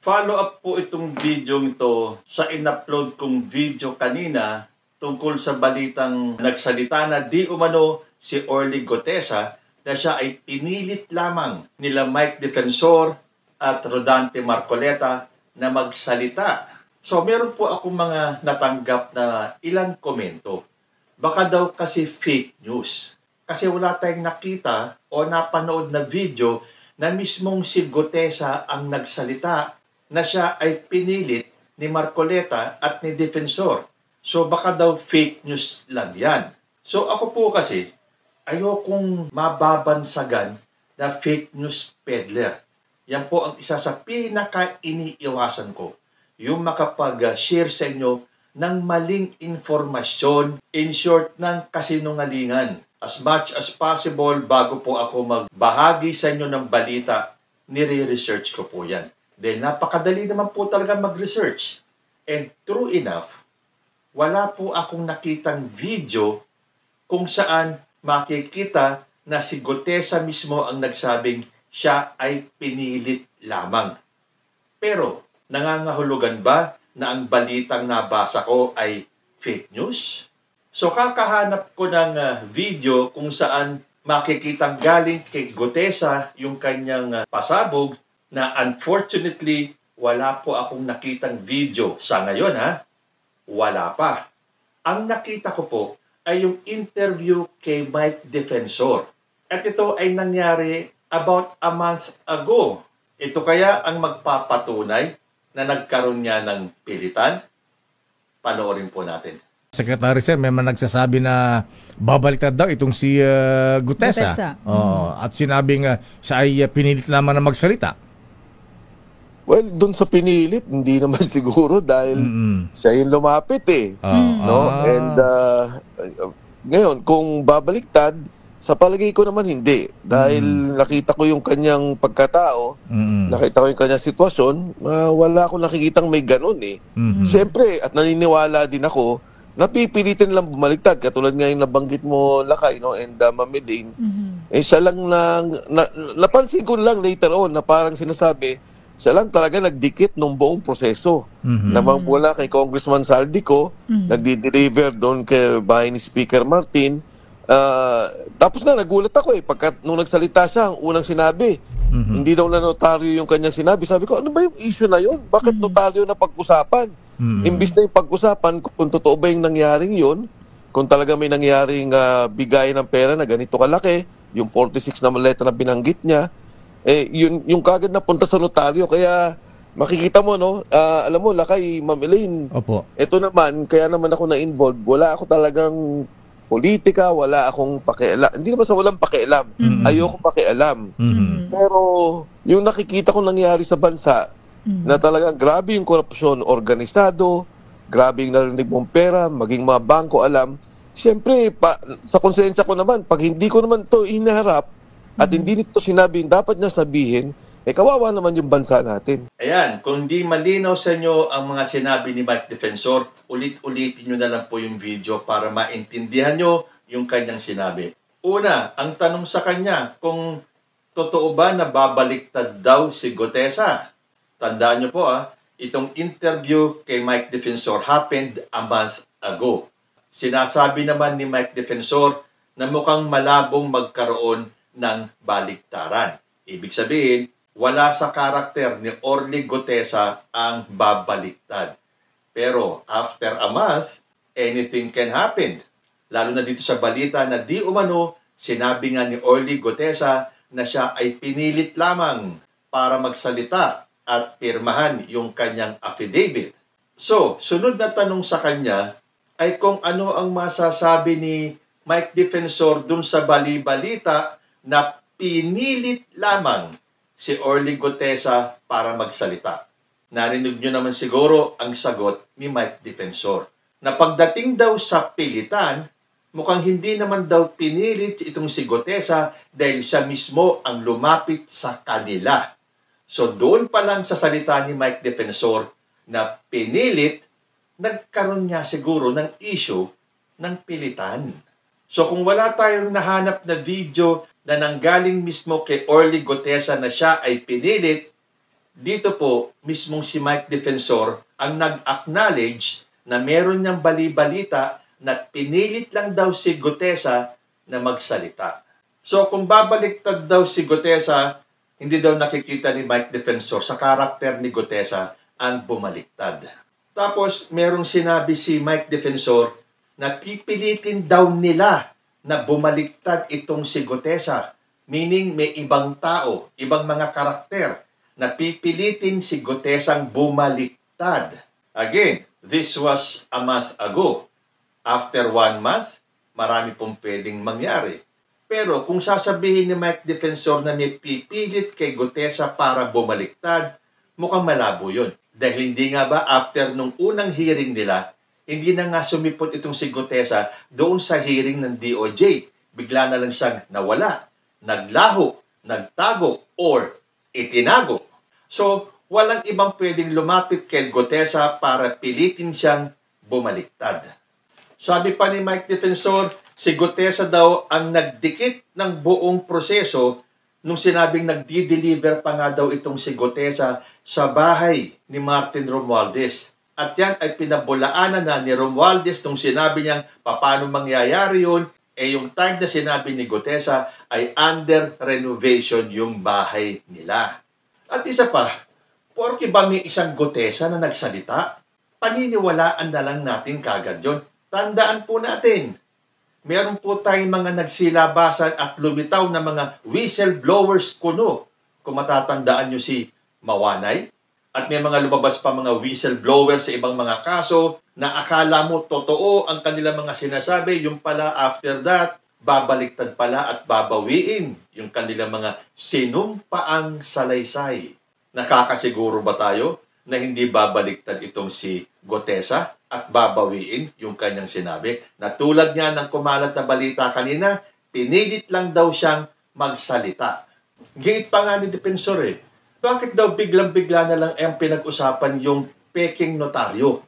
Follow up po itong video ito sa in-upload kong video kanina tungkol sa balitang nagsalita na di umano si Orly Gutesa na siya ay pinilit lamang nila Mike Defensor at Rodante Marcoleta na magsalita. So meron po akong mga natanggap na ilang komento. Baka daw kasi fake news. Kasi wala tayong nakita o napanood na video na mismong si Gutesa ang nagsalita na siya ay pinilit ni Marcoleta at ni Defensor. So baka daw fake news lang yan. So ako po kasi ayokong mababansagan na fake news peddler. Yan po ang isa sa pinaka-iniiwasan ko. Yung makapag-share sa inyo ng maling informasyon, in short, ng kasinungalingan. As much as possible, bago po ako magbahagi sa inyo ng balita, nire-research ko po yan. Dahil napakadali naman po talaga mag-research. And true enough, wala po akong nakitang video kung saan makikita na si Gutesa mismo ang nagsabing siya ay pinilit lamang. Pero, nangangahulugan ba na ang balitang nabasa ko ay fake news? So kakahanap ko ng video kung saan makikitang galing kay Gutesa yung kanyang pasabog na unfortunately wala po akong nakitang video sa ngayon Wala pa. Ang nakita ko po ay yung interview kay Mike Defensor. At ito ay nangyari about a month ago. Ito kaya ang magpapatunay na nagkaroon niya ng pilitan? Panoorin po natin. Secretary Sir, may man nagsasabi na babaliktad daw itong si Gutesa. At sinabing siya ay pinilit lamang na magsalita. Well, doon sa pinilit, hindi naman siguro dahil siya yung lumapit no? And ngayon, kung babaliktad, sa palagay ko naman hindi. Dahil nakita ko yung kanyang pagkatao, nakita ko yung kanyang sitwasyon, wala akong nakikitang may ganun Siyempre, at naniniwala din ako, napipilitin lang bumaliktad. Katulad nga yung nabanggit mo, Lakay, no? And Mamidin. Siya lang napansin ko lang later on na parang sinasabi, siya lang talaga nagdikit nung buong proseso. Namang mula kay Congressman Saldico, nagdi-deliver doon kay bahay ni Speaker Martin. Tapos na, nagulat ako nung nagsalita siya, ang unang sinabi, hindi daw na notaryo yung kanyang sinabi. Sabi ko, ano ba yung issue na yun? Bakit notaryo na pag-usapan? Imbis na yung pag-usapan, kung totoo ba yung nangyaring yun, kung talaga may nangyaring bigay ng pera na ganito kalaki, yung 46 na maleta na binanggit niya, yung kagad na punta sa notaryo. Kaya makikita mo, no? Alam mo, Lakay, Ma'am Elaine, ito naman, kaya naman ako na-involved, wala ako talagang politika, wala akong pakialam. Hindi naman sa walang pakialam. Ayoko pakialam. Pero yung nakikita ko nangyari sa bansa, na talagang grabe yung korupsyon, organisado, grabe yung narinig mong pera, maging mga bangko alam. Siyempre, sa konsensya ko naman, pag hindi ko naman to inaharap, at hindi nito sinabi yung dapat niya sabihin, kawawa naman yung bansa natin. Ayan, kung di malinaw sa inyo ang mga sinabi ni Mike Defensor, ulit-ulitin nyo na lang po yung video para maintindihan nyo yung kanyang sinabi. Una, ang tanong sa kanya, kung totoo ba na babaliktad daw si Gutesa? Tandaan nyo po itong interview kay Mike Defensor happened a month ago. Sinasabi naman ni Mike Defensor na mukhang malabong magkaroon ng baliktaran. Ibig sabihin, wala sa karakter ni Orly Gutesa ang babaliktad. Pero after a month, anything can happen. Lalo na dito sa balita na di umano, sinabi nga ni Orly Gutesa na siya ay pinilit lamang para magsalita at pirmahan yung kanyang affidavit. So, sunod na tanong sa kanya ay kung ano ang masasabi ni Mike Defensor dun sa bali-balita na pinilit lamang si Orly Gutesa para magsalita. Narinig nyo naman siguro ang sagot ni Mike Defensor na pagdating daw sa pilitan, mukhang hindi naman daw pinilit itong si Gutesa dahil siya mismo ang lumapit sa kanila. So doon pa lang sa salita ni Mike Defensor na pinilit, nagkaroon niya siguro ng issue ng pilitan. So kung wala tayong nahanap na video na nanggaling mismo kay Orly Gutesa na siya ay pinilit, dito po, mismong si Mike Defensor ang nag-acknowledge na meron niyang bali-balita na pinilit lang daw si Gutesa na magsalita. So kung babaliktad daw si Gutesa, hindi daw nakikita ni Mike Defensor sa karakter ni Gutesa ang bumaliktad. Tapos merong sinabi si Mike Defensor na pipilitin daw nila na bumaliktad itong si Gutesa. Meaning may ibang tao, ibang mga karakter na pipilitin si Gutesang bumaliktad. Again, this was a month ago. After 1 month, marami pong pwedeng mangyari. Pero kung sasabihin ni Mike Defensor na may pipilit kay Gutesa para bumaliktad, mukhang malabo yun. Dahil hindi nga ba after nung unang hearing nila, hindi na nga sumipot itong si Gutesa doon sa hearing ng DOJ. Bigla na lang siyang nawala, naglaho, nagtago, or itinago. So, walang ibang pwedeng lumapit kay Gutesa para pilitin siyang bumaliktad. Sabi pa ni Mike Defensor, si Gutesa daw ang nagdikit ng buong proseso nung sinabing nagdi-deliver pa nga daw itong si Gutesa sa bahay ni Martin Romualdez. At yan ay pinabulaanan na ni Romualdez nung sinabi niyang paano mangyayari yun. Yung time na sinabi ni Gutesa ay under renovation yung bahay nila. At isa pa, porke ba may isang Gutesa na nagsalita, paniniwalaan na lang natin kagad yun. Tandaan po natin, meron po tayong mga nagsilabasan at lumitaw na mga whistleblowers kuno. Kung matatandaan nyo si Mawanay, at may mga lumabas pa mga whistleblowers sa ibang mga kaso na akala mo totoo ang kanilang mga sinasabi, yung pala after that, babaliktad pala at babawiin yung kanilang mga sinumpaang salaysay. Nakakasiguro ba tayo na hindi babaliktad itong si Gutesa at babawiin yung kanyang sinabi? Na tulad nga ng kumalat na balita kanina, pinilit lang daw siyang magsalita. Giit pa nga ni Defensor bakit daw biglang-bigla na lang ang pinag-usapan yung peking notaryo?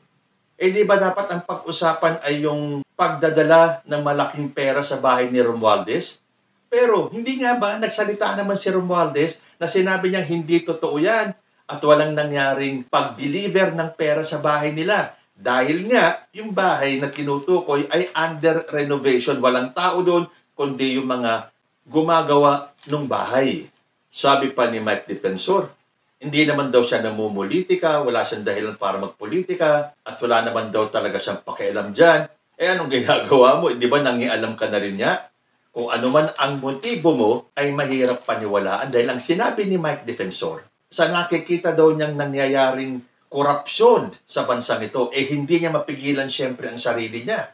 Di ba dapat ang pag-usapan ay yung pagdadala ng malaking pera sa bahay ni Romualdez? Pero hindi nga ba nagsalita naman si Romualdez na sinabi niya hindi totoo yan at walang nangyaring pag-deliver ng pera sa bahay nila? Dahil nga, yung bahay na tinutukoy ay under renovation. Walang tao doon, kundi yung mga gumagawa ng bahay. Sabi pa ni Mike Defensor, hindi naman daw siya namumulitika, wala siyang dahilan para magpolitika, at wala naman daw talaga siyang pakialam dyan. Anong ginagawa mo? Di ba nangialam ka na rin niya? Kung ano man ang motibo mo, ay mahirap paniwalaan dahil ang sinabi ni Mike Defensor, sa nakikita daw niyang nangyayaring korupsyon sa bansang ito, hindi niya mapigilan siyempre ang sarili niya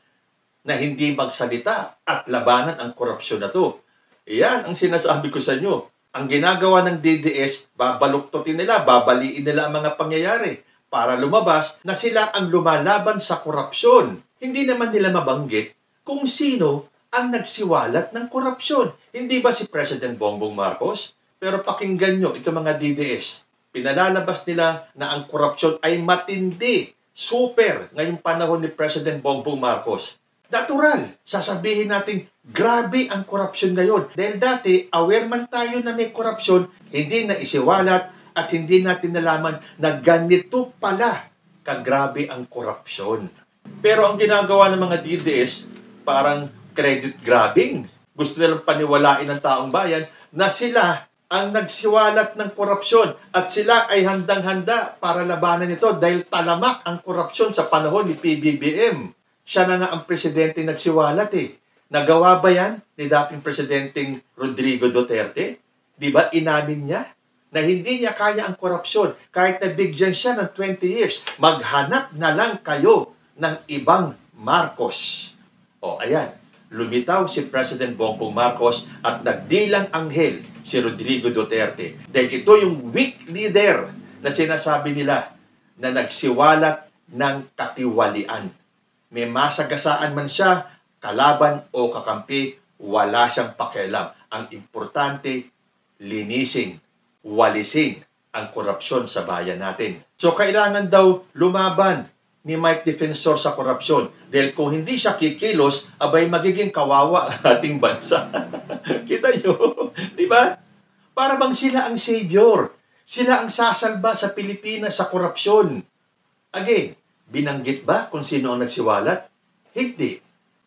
na hindi magsalita at labanan ang korupsyon na to. Iyan ang sinasabi ko sa inyo. Ang ginagawa ng DDS, babaluktutin nila, babaliin nila ang mga pangyayari para lumabas na sila ang lumalaban sa korupsyon. Hindi naman nila mabanggit kung sino ang nagsiwalat ng korupsyon. Hindi ba si President Bongbong Marcos? Pero pakinggan nyo, ito mga DDS, pinalalabas nila na ang korupsyon ay matindi, super, ngayong panahon ni President Bongbong Marcos. Natural, sasabihin natin, grabe ang korupsyon ngayon. Dahil dati, aware man tayo na may korupsyon, hindi na isiwalat at hindi natin nalaman na ganito pala kagrabe ang korupsyon. Pero ang ginagawa ng mga DDS, parang credit grabbing. Gusto nilang paniwalain ng taong bayan na sila ang nagsiwalat ng korupsyon at sila ay handang-handa para labanan ito dahil talamak ang korupsyon sa panahon ni PBBM. Siya na nga ang presidente nagsiwalat Nagawa ba yan ni dating presidenteng Rodrigo Duterte? Di ba inamin niya na hindi niya kaya ang korupsyon kahit nabigyan siya ng 20 years. Maghanap na lang kayo ng ibang Marcos. Ayan. Lumitaw si President Bongbong Marcos at nagdilang anghel si Rodrigo Duterte. Dahil ito yung weak leader na sinasabi nila na nagsiwalat ng katiwalian. May masagasaan man siya, kalaban o kakampi, wala siyang pakialam. Ang importante, linisin, walisin ang korupsyon sa bayan natin. So kailangan daw lumaban ni Mike Defensor sa korupsyon. Dahil kung hindi siya kikilos, abay magiging kawawa ang ating bansa. Kita nyo? Di ba? Para bang sila ang savior. Sila ang sasalba sa Pilipinas sa korupsyon. Again, binanggit ba kung sino ang nagsiwalat? Hindi.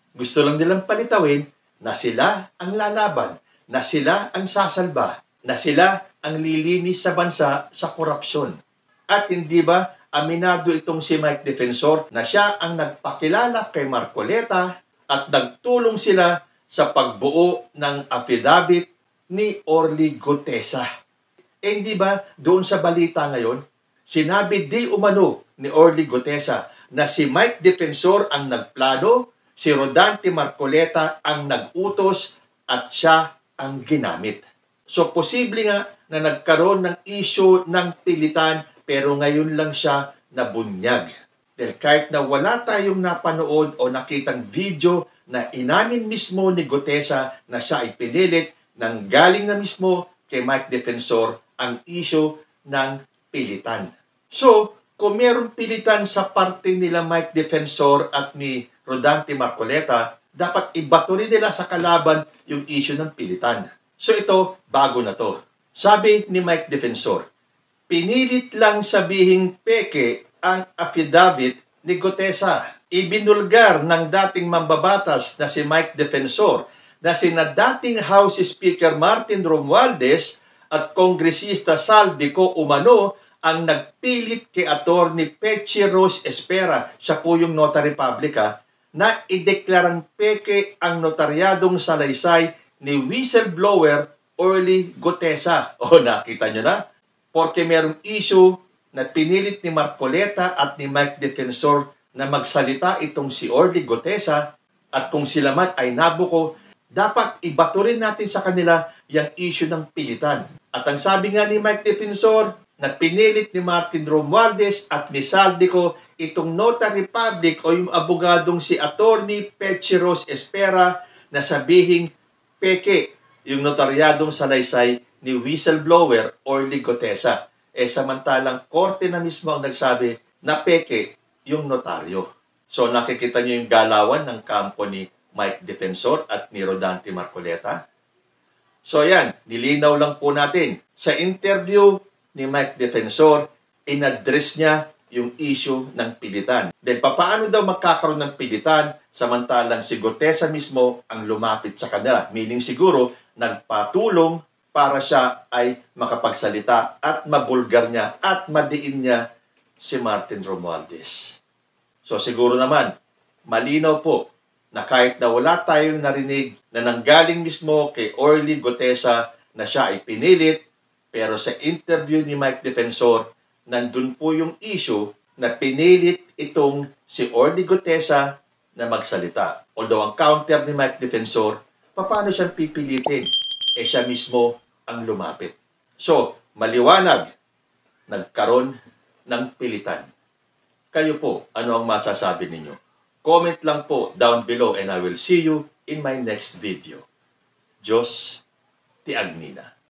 Gusto lang nilang palitawin na sila ang lalaban, na sila ang sasalba, na sila ang lilinis sa bansa sa korupsyon. At hindi ba aminado itong si Mike Defensor na siya ang nagpakilala kay Marcoleta at nagtulong sila sa pagbuo ng affidavit ni Orly Gutesa. Hindi ba doon sa balita ngayon, sinabi di umano ni Orly Gutesa na si Mike Defensor ang nagplano, si Rodante Marcoleta ang nagutos at siya ang ginamit. So, posible nga na nagkaroon ng issue ng pilitan pero ngayon lang siya nabunyag. Dahil kahit na wala tayong napanood o nakitang video na inamin mismo ni Gutesa na siya ay pinilit, nang galing na mismo kay Mike Defensor ang issue ng pilitan. So, kung meron pilitan sa parte nila Mike Defensor at ni Rodante Marcoleta, dapat ibato rin nila sa kalaban yung issue ng pilitan. So ito, bago na to. Sabi ni Mike Defensor, pinilit lang sabihing peke ang affidavit ni Gutesa. Ibinulgar ng dating mambabatas na si Mike Defensor na sina dating House Speaker Martin Romualdez at Kongresista Saldico umano ang nagpilit kay Attorney Pechi Rose Espera, siya po yung notary public na ideklarang peke ang notaryadong salaysay ni whistleblower Orly Gutesa. O, nakita nyo na? Porque merong issue na pinilit ni Marcoleta at ni Mike Defensor na magsalita itong si Orly Gutesa at kung sila man ay nabuko, dapat ibato rin natin sa kanila yung issue ng pilitan. At ang sabi nga ni Mike Defensor, na pinilit ni Martin Romualdez at ni Saldico itong notary public o yung abogadong si Attorney Pechi Rose Espera na sabihing peke yung notaryadong salaysay ni whistleblower Orly Gutesa. Samantalang korte na mismo ang nagsabi na peke yung notaryo. So nakikita niyo yung galawan ng kampo ni Mike Defensor at ni Rodante Marcoleta. So yan, nilinaw lang po natin. Sa interview ni Mike Defensor, in-address niya yung issue ng pilitan. Dahil paano daw magkakaroon ng pilitan samantalang si Gutesa mismo ang lumapit sa kanila. Meaning siguro, nagpatulong para siya ay makapagsalita at mabulgar niya at madiin niya si Martin Romualdez. So siguro naman, malinaw po na kahit na wala tayong narinig na nanggaling mismo kay Orly Gutesa na siya ay pinilit, pero sa interview ni Mike Defensor, nandun po yung issue na pinilit itong si Orly Gutesa na magsalita. Although ang counter ni Mike Defensor, paano siyang pipilitin? Siya mismo ang lumapit. So, maliwanag, nagkaroon ng pilitan. Kayo po, ano ang masasabi ninyo? Comment lang po down below and I will see you in my next video. Diyos ti Agnina.